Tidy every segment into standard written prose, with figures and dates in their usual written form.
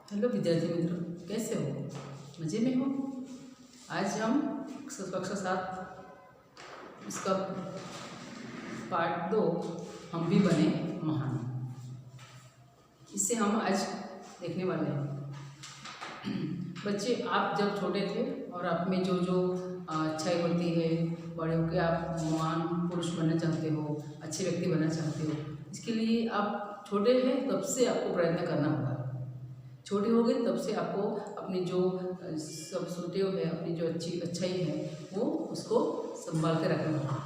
Hello विद्यार्थी मित्रों, कैसे हो? मज़े में हो? आज हम कक्षा 7 इसका पार्ट 2 हम भी बने महान, इससे हम आज देखने वाले हैं। बच्चे, आप जब छोटे थे और आप में जो जो अच्छाई होती है, बड़े होकर आप महान पुरुष बनना चाहते हो, अच्छे व्यक्ति बनना चाहते हो, इसके लिए आप छोटे हैं तब से आपको प्रयत्न करना होगा। छोटे हो गए तब से आपको अपनी जो सब सोटे हुए अपनी जो अच्छाई है वो उसको संभाल के रखना होगा,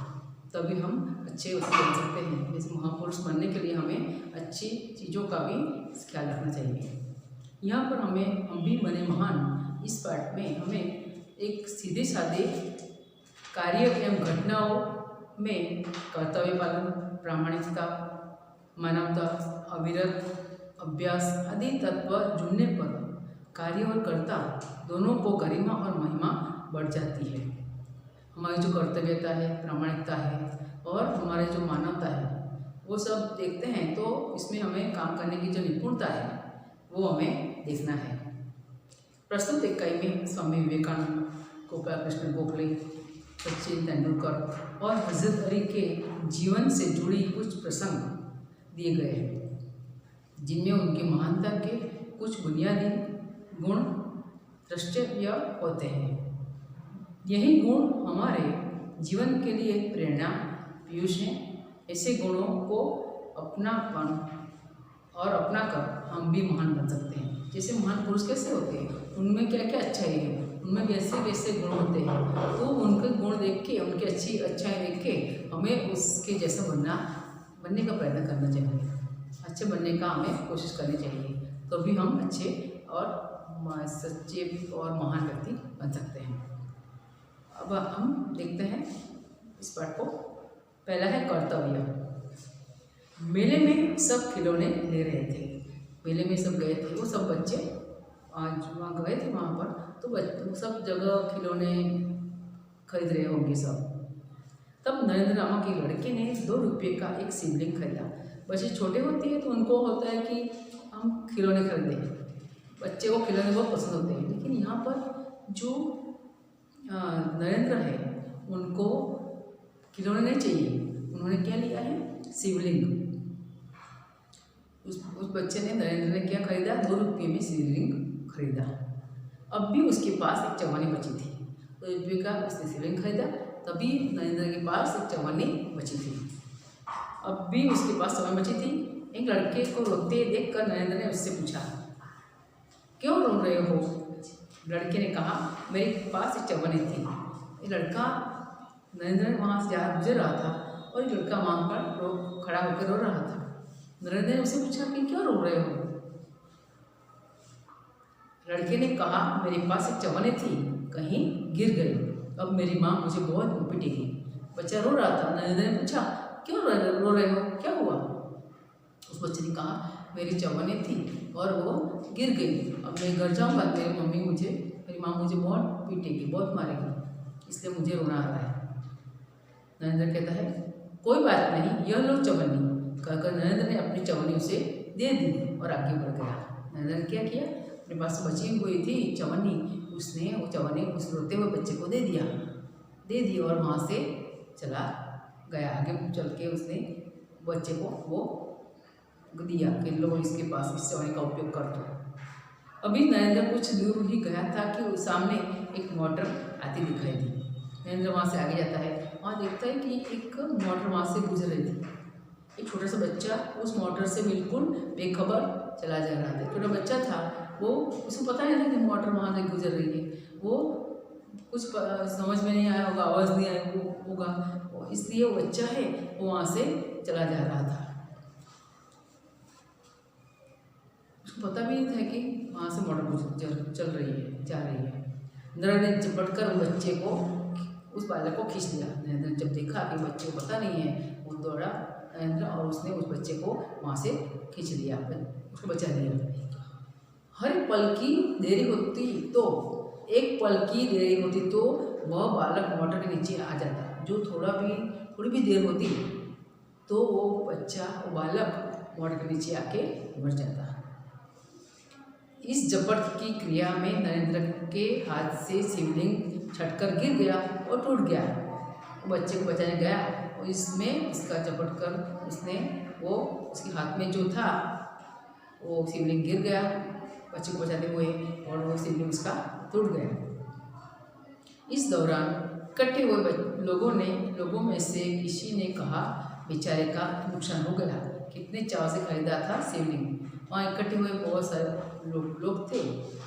तभी हम अच्छे उसको बन सकते हैं। जैसे महापुरुष बनने के लिए हमें अच्छी चीज़ों का भी ख्याल रखना चाहिए। यहाँ पर हम भी बने महान इस पाठ में हमें एक सीधे साधे कार्य एवं घटनाओं में कर्तव्य पालन, प्रामाणिकता, मानवता, अविरत अभ्यास आदि तत्व जुड़ने पर कार्य और कर्ता दोनों को गरिमा और महिमा बढ़ जाती है। हमारी जो कर्तव्यता है, प्रामाणिकता है और हमारे जो मानवता है वो सब देखते हैं, तो इसमें हमें काम करने की जो निपुणता है वो हमें देखना है। प्रस्तुत इकाई में स्वामी विवेकानंद, गोपाल कृष्ण गोखले, सचिन तेंदुलकर और हजरत अली के जीवन से जुड़ी कुछ प्रसंग दिए गए हैं, जिनमें उनकी महानता के कुछ बुनियादी गुण दृष्टव्य होते हैं। यही गुण हमारे जीवन के लिए प्रेरणा पीयूष हैं। ऐसे गुणों को अपनाकर हम भी महान बन सकते हैं। जैसे महान पुरुष कैसे होते हैं, उनमें क्या क्या अच्छाई है, उनमें कैसे कैसे गुण होते हैं, तो उनके गुण देख के, उनकी अच्छी अच्छाई देख के हमें उसके जैसा बनने का प्रयत्न करना चाहिए। अच्छे बनने का हमें कोशिश करनी चाहिए, तो भी हम अच्छे और सच्चे और महान व्यक्ति बन सकते हैं। अब हम देखते हैं इस पाठ को। पहला है कर्तव्य। मेले में सब खिलौने ले रहे थे। मेले में सब गए थे, वो सब बच्चे आज वहाँ गए थे, वहाँ पर तो सब जगह खिलौने खरीद रहे होंगे सब। तब नरेंद्र नामक के लड़के ने 2 रुपये का एक शिवलिंग खरीदा। बच्चे छोटे होते हैं तो उनको होता है कि हम खिलौने खरीदें, बच्चे को खिलौने बहुत पसंद होते हैं। लेकिन यहाँ पर जो नरेंद्र है उनको खिलौने नहीं चाहिए, उन्होंने क्या लिया है? शिवलिंग। उस बच्चे ने, नरेंद्र ने क्या खरीदा? 2 रुपये में शिवलिंग खरीदा। अब भी उसके पास एक चवानी बची थी, 2 रुपये का उसने शिवलिंग खरीदा, तभी नरेंद्र के पास एक चवानी बची थी। अब भी उसके पास समय बची थी। एक लड़के को रोते देखकर नरेंद्र ने उससे पूछा, क्यों रो रहे हो? लड़के ने कहा, मेरे पास एक चवन्नी थी। ये लड़का, नरेंद्र वहाँ से गुजर रहा था और एक लड़का वहाँ पर खड़ा होकर रो रहा था। नरेंद्र ने उससे पूछा कि क्यों रो रहे हो? लड़के ने कहा, मेरे पास एक चवन्नी थी, कहीं गिर गई, अब मेरी माँ मुझे बहुत पिटेगी। बच्चा रो रहा था। नरेंद्र ने पूछा, क्यों रो रहे हो, क्या हुआ? उस बच्चे ने कहा, मेरी चवन्नी थी और वो गिर गई, अब मैं घर जाऊँगा, मेरी माँ मुझे बहुत पीटेगी, बहुत मारेगी, इसलिए मुझे रोना आ रहा है। नरेंद्र कहता है, कोई बात नहीं, यह लो चवन्नी। कहकर नरेंद्र ने अपनी चवन्नी उसे दे दी और आगे बढ़ गया। नरेंद्र ने क्या किया? अपने पास बची हुई थी चवन्नी, उसने वो चवन्नी उस रोते हुए बच्चे को दे दी और वहाँ से चला गया। आगे चल के उसने बच्चे को वो दिया कि लो, इसके पास इस चवन्नी का उपयोग कर दो। अभी नरेंद्र कुछ दूर ही गया था कि सामने एक मोटर आती दिखाई दी। नरेंद्र वहाँ से आगे जाता है, वहाँ देखता है कि एक मोटर वहाँ से गुजर रही थी। एक छोटा सा बच्चा उस मोटर से बिल्कुल बेखबर चला जा रहा था। छोटा बच्चा था, वो उसको पता नहीं था कि मोटर वहाँ से गुजर रही है। वो कुछ समझ में नहीं आया होगा, आवाज़ नहीं आया होगा, इसलिए वो बच्चा है वो वहाँ से चला जा रहा था। उसको पता भी नहीं था कि वहाँ से मोटर चल रही है, जा रही है। नरेंद्र ने झपटकर बच्चे को, उस बालक को खींच लिया। नरेंद्र ने जब देखा कि बच्चे को पता नहीं है, वो दौड़ा नरेंद्र और उसने उस बच्चे को वहाँ से खींच लिया, उसको बचा लिया। हर पल की देरी होती तो, एक पल की देरी होती तो वह बालक मोटर के नीचे आ जाता। जो थोड़ी भी देर होती तो वो बालक मोटर के नीचे आके मर जाता। इस झपट की क्रिया में नरेंद्र के हाथ से शिवलिंग छटकर गिर गया और टूट गया। वो बच्चे को बचाने गया और इसमें इसका झपट कर उसने वो उसके हाथ में जो था वो शिवलिंग गिर गया बच्चे को बचाते हुए और वो शिवलिंग उसका टूट गया। इस दौरान इकट्ठे हुए लोगों में से किसी ने कहा, बेचारे का नुकसान हो गया, कितने चाव से खरीदा था शिवलिंग। वहाँ इकट्ठे हुए बहुत सारे लोग थे।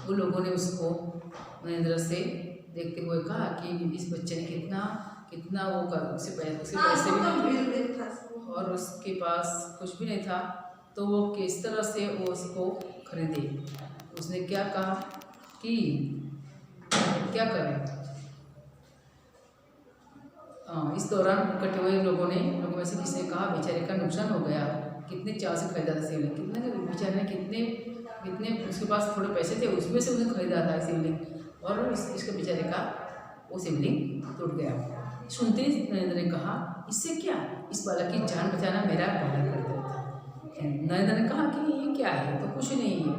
उन लोगों ने उसको नरेंद्र से देखते हुए कहा कि इस बच्चे ने कितना वो कर उसे पैसे भी नहीं थे और उसके पास कुछ भी नहीं था, तो वो किस तरह से वो उसको खरीदे। उसने क्या कहा कि क्या करें। इस दौरान इकट्ठे हुए लोगों में से किसी ने कहा, बेचारे का नुकसान हो गया, कितने चाव से खरीदा था शिवलिंग, बेचारे ने कितने उसके पास थोड़े पैसे थे उसमें से उसने खरीदा था शिवलिंग और इसके बेचारे का वो शिवलिंग टूट गया। सुनते ही नरेंद्र ने कहा, इससे क्या, इस बालक की जान बचाना मेरा पहला कर्तव्य था। नरेंद्र ने कहा कि ये क्या है, तो कुछ नहीं है,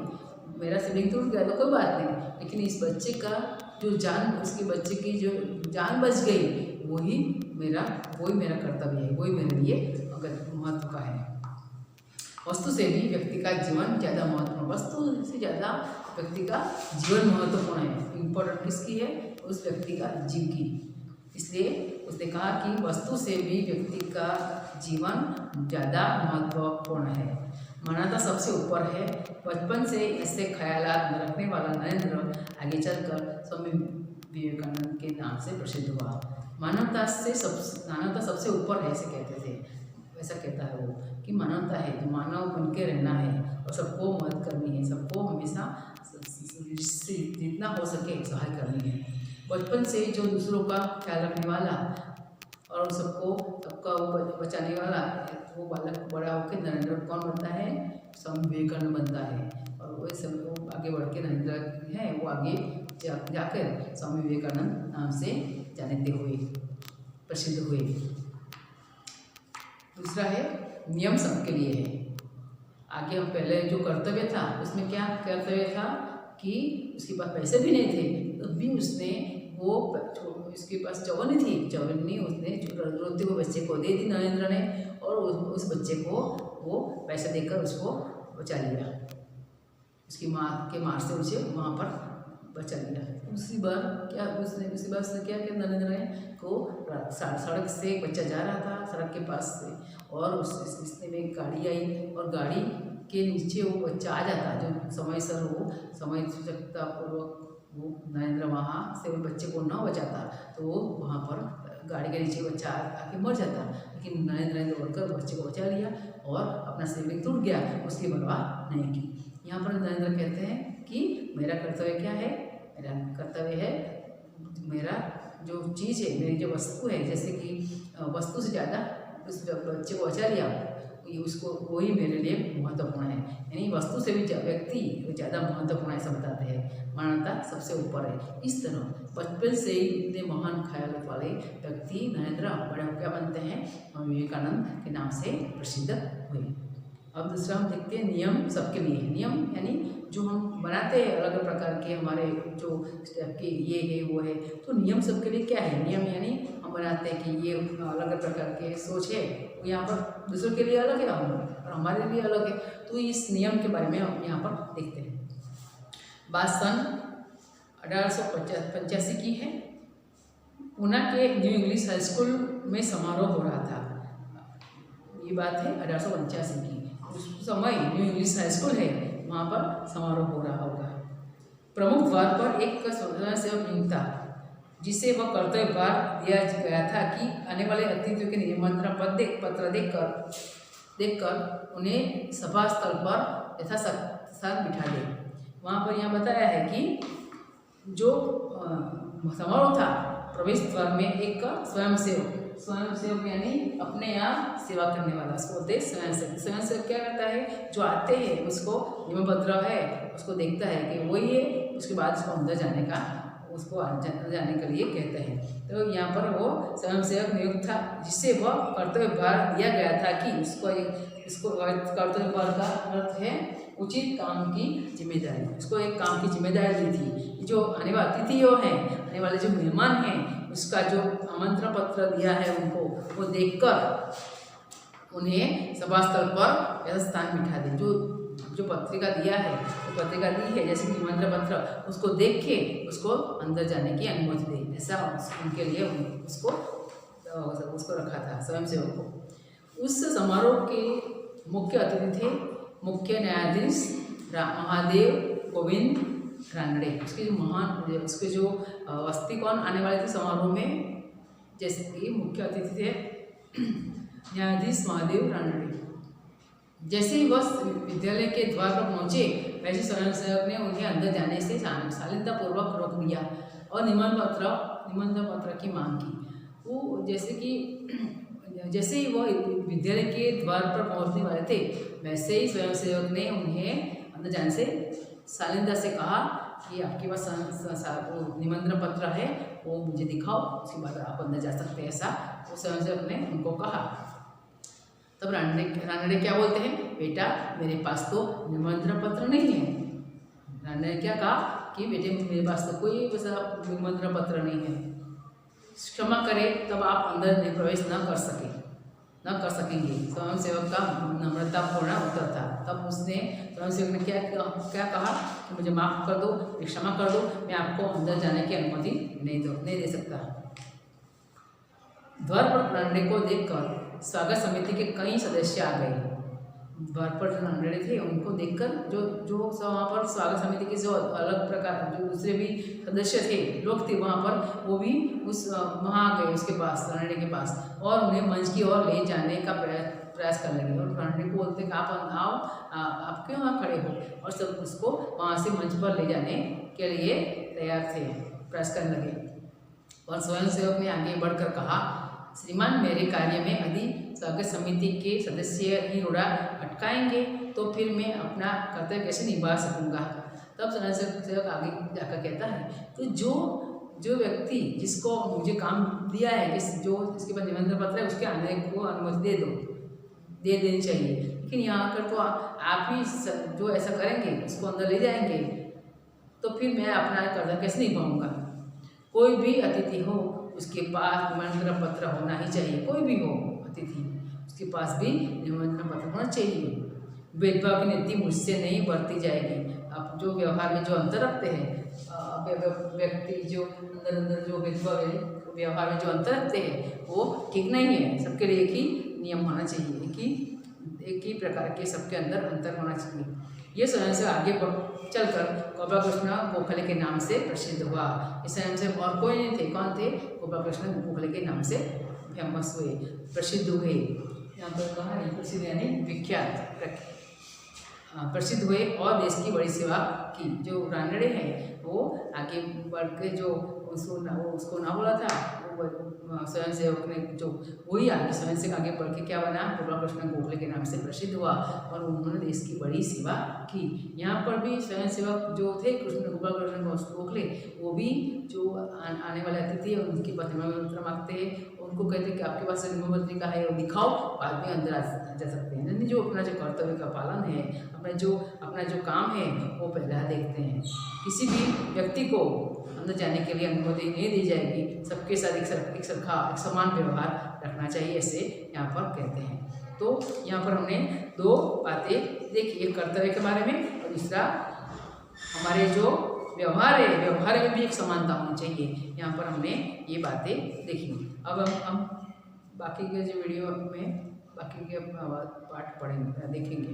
मेरा शिवलिंग टूट गया तो कोई बात नहीं, लेकिन इस बच्चे का जो जान उसके बच्चे की जो जान बच गई वही मेरा कर्तव्य है, वही मेरे लिए महत्व का है। वस्तु से भी व्यक्ति का जीवन ज़्यादा महत्वपूर्ण, वस्तु से ज़्यादा व्यक्ति का जीवन महत्वपूर्ण है। इम्पोर्टेंट किसकी है, उस व्यक्ति का जीव की। इसलिए उसने कहा कि वस्तु से भी व्यक्ति का जीवन ज़्यादा महत्वपूर्ण है। मानवता सबसे ऊपर है। बचपन से ऐसे ख्यालात रखने वाला नरेंद्र आगे चलकर स्वामी विवेकानंद के नाम से प्रसिद्ध हुआ। मानवता सबसे ऊपर है, ऐसे कहते थे। ऐसा कहता है वो कि मानवता है, जो मानव बन के रहना है और सबको मदद करनी है, सबको हमेशा जितना हो सके सहाय करनी है। बचपन से जो दूसरों का ख्याल रखने वाला और सबका बचाने वाला वो बालक बड़ा होकर नरेंद्र कौन बनता है, स्वामी विवेकानंद बनता है। और वही सब लोग आगे बढ़ के नरेंद्र हैं, वो आगे जाकर स्वामी विवेकानंद नाम से जाने हुए प्रसिद्ध हुए। दूसरा है नियम सबके लिए है। आगे हम पहले जो कर्तव्य था उसमें क्या कर्तव्य था कि उसके पास पैसे भी नहीं थे, तब भी उसने वो उसके पास चवन्नी थी, चवन्नी उसने रोते हुए बच्चे को दे दी नरेंद्र ने और उस बच्चे को वो पैसे देकर उसको बचा लिया। उसकी माँ के मार से उसे वहाँ पर बचा लिया। उसी बार उसने क्या किया, नरेंद्र ने को सड़क से एक बच्चा जा रहा था सड़क के पास से और उस रिश्ते में एक गाड़ी आई और गाड़ी के नीचे वो बच्चा आ जाता, जो समय सजगतापूर्वक वो नरेंद्र वहाँ से वो बच्चे को न बचाता तो वो वहाँ पर गाड़ी के नीचे बच्चा आके मर जाता। लेकिन नरेंद्र ने दौड़कर बच्चे को बचा लिया और अपना शिवलिंग टूट गया, उसकी परवाह नहीं की। यहाँ पर नरेंद्र कहते हैं कि मेरा कर्तव्य क्या है, मेरा कर्तव्य है मेरा जो चीज़ है, मेरी जो वस्तु है, जैसे कि वस्तु से ज़्यादा उस बच्चे को बचा लिया उसको वही मेरे लिए महत्वपूर्ण है। यानी वस्तु से भी व्यक्ति ज़्यादा महत्वपूर्ण ऐसा बताते हैं। मानवता सबसे ऊपर है। इस तरह बचपन से ही इतने महान ख्याल वाले व्यक्ति नरेंद्र बड़े क्या बनते हैं, स्वामी विवेकानंद के नाम से प्रसिद्ध हुए। अब दूसरा हम देखते हैं नियम सबके लिए। नियम यानी जो हम बनाते हैं अलग अलग प्रकार के हमारे जो स्टेप के ये है वो है, तो नियम सबके लिए क्या है। नियम यानी हम बनाते हैं कि ये अलग अलग प्रकार के सोच है, वो यहाँ पर दूसरों के लिए अलग है और हमारे लिए अलग है। तो इस नियम के बारे में हम यहाँ पर देखते हैं। बात सन 1885 की है। पूना के न्यू इंग्लिश हाई स्कूल में समारोह हो रहा था। ये बात है 1885 की। उस समय न्यू इंग्लिश हाई स्कूल है, वहाँ पर समारोह हो रहा होगा। प्रमुख द्वार पर एक स्वयंसेवक नियुक्त था, जिसे वह कर्तव्य भार दिया गया था कि आने वाले अतिथियों के निमंत्रण पत्र देखकर उन्हें सभा स्थल पर यथासाथ बिठा दे। वहाँ पर यहाँ बताया है कि जो समारोह था, प्रवेश द्वार में एक स्वयंसेवक यानी अपने यहाँ सेवा करने वाला, उसको बोलते हैं स्वयंसेवक। स्वयंसेवक क्या करता है, जो आते हैं उसको निमंत्रण है उसको देखता है कि वही है, उसके बाद उसको अंदर जाने के लिए कहते हैं। तो यहाँ पर वो स्वयंसेवक नियुक्त था, जिससे वह कर्तव्य भार दिया गया था कि उसको इसको कर्तव्य पद का अर्थ है उचित काम की जिम्मेदारी। इसको एक काम की जिम्मेदारी दी थी। जो आने वाले अतिथियों हैं, आने वाले जो मेहमान हैं, उसका जो आमंत्रण पत्र दिया है उनको, वो देखकर उन्हें सभा स्थल पर ऐसा स्थान बिठा दें। जो पत्रिका दिया है, जो पत्रिका दी है जैसे कि निमंत्रण पत्र, उसको देख के उसको अंदर जाने की अनुमति दे, ऐसा उनके लिए उसको रखा था स्वयंसेवक को। उस समारोह के मुख्य अतिथि थे मुख्य न्यायाधीश महादेव गोविंद रानड़े। उसके जो अस्थि कौन आने वाले थे समारोह में, जैसे कि मुख्य अतिथि थे न्यायाधीश महादेव रानड़े। जैसे ही वह विद्यालय के द्वार पर पहुंचे, वैसे स्वयंसेवक ने उन्हें अंदर जाने से शालीनतापूर्वक रोक दिया और निमंत्रण पत्र की मांग की। वो जैसे ही वह विद्यालय के द्वार पर पहुंचने वाले थे, वैसे ही स्वयंसेवक ने उन्हें अंदर जाने से शालीनता से कहा कि आपके पास निमंत्रण पत्र है, वो मुझे दिखाओ, उसके बाद आप अंदर जा सकते हैं, ऐसा वो स्वयंसेवक ने उनको कहा। तब रानड़े क्या बोलते हैं, बेटा मेरे पास तो निमंत्रण पत्र नहीं है। रानड़े ने क्या कहा कि बेटे मेरे पास तो कोई वैसा निमंत्रण पत्र नहीं है, क्षमा करें, तब आप अंदर प्रवेश न कर सकेंगे। स्वयंसेवक का नम्रतापूर्ण उत्तर था। तब उसने स्वयंसेवक ने क्या कहा कि मुझे माफ़ कर दो, क्षमा कर दो, मैं आपको अंदर जाने की अनुमति नहीं दे सकता। द्वार पर रानड़े को देखकर स्वागत समिति के कई सदस्य आ गए। द्वार पर जो रानड़े थे उनको देखकर जो वहाँ पर स्वागत समिति के जो अलग प्रकार जो दूसरे भी सदस्य थे, लोग थे वहाँ पर, वो भी वहाँ आ गए उसके पास, रानड़े के पास, और उन्हें मंच की ओर ले जाने का प्रयास करने लगे। और रानड़े को बोलते कि आप आओ, आप क्यों वहाँ खड़े हो, और सब उसको वहाँ से मंच पर ले जाने के लिए तैयार थे, प्रयास करने लगे। और स्वयंसेवक ने आगे बढ़कर कहा, श्रीमान मेरे कार्य में यदि स्वागत समिति के सदस्य ही रोड़ा अटकाएंगे तो फिर मैं अपना कर्तव्य कैसे निभा सकूंगा। तब स्वयंसेवक आगे जाकर कहता है, तो जो व्यक्ति जिसको मुझे काम दिया है, जिसके पास निमंत्रण पत्र है, उसके आने को अनुमति दे देनी चाहिए। लेकिन यहाँ आकर तो आप ही जो ऐसा करेंगे, उसको अंदर ले जाएंगे, तो फिर मैं अपना कर्तव्य कैसे निभाऊंगा। कोई भी अतिथि हो, उसके पास निमंत्रण पत्र होना ही चाहिए। कोई भी हो अतिथि, उसके पास भी निमंत्रण पत्र होना चाहिए। भेदभाव की नीति मुझसे नहीं बरती जाएगी। अब जो व्यवहार में जो अंतर रखते हैं व्यक्ति, जो अंदर जो भेदभाव है, व्यवहार में जो अंतर रखते हैं, वो ठीक नहीं है। सबके लिए एक ही नियम होना चाहिए, एक ही प्रकार के सबके अंदर अंतर होना चाहिए। ये स्वयं से आगे चलकर गोपालकृष्ण गोखले के नाम से प्रसिद्ध हुआ। इस स्वयं से और कोई नहीं थे, कौन थे, गोपालकृष्ण गोखले के नाम से फेमस हुए, प्रसिद्ध हुए। यहाँ पर कहा प्रसिद्ध यानी विख्यात, प्रसिद्ध हुए और देश की बड़ी सेवा की। जो रानड़े हैं वो आगे बढ़ के जो उसको ना बोला था, स्वयंसेवक ने जो वही आगे स्वयंसेवक आगे बढ़ के क्या बना, गोपालकृष्ण गोखले के नाम से प्रसिद्ध हुआ और उन्होंने देश की बड़ी सेवा की। यहाँ पर भी स्वयंसेवक जो थे गोपालकृष्ण गोखले, वो भी जो आने वाले अतिथि है उनकी निमंत्रण मांगते हैं, उनको कहते हैं कि आपके पास निमंत्रण का है, वो दिखाओ, बाद में अंदर जा सकते हैं। यानी जो अपना जो कर्तव्य का पालन है, अपना जो काम है, वो पहले देखते हैं। किसी भी व्यक्ति को अंदर जाने के लिए अनुमति नहीं दी जाएगी। सबके साथ एक समान व्यवहार रखना चाहिए, ऐसे यहाँ पर कहते हैं। तो यहाँ पर हमने दो बातें देखी, एक कर्तव्य के बारे में और दूसरा हमारे जो व्यवहार है, व्यवहार में भी एक समानता होनी चाहिए। यहाँ पर हमने ये बातें देखी। अब हम बाकी के जो वीडियो में बाकी के पाठ देखेंगे।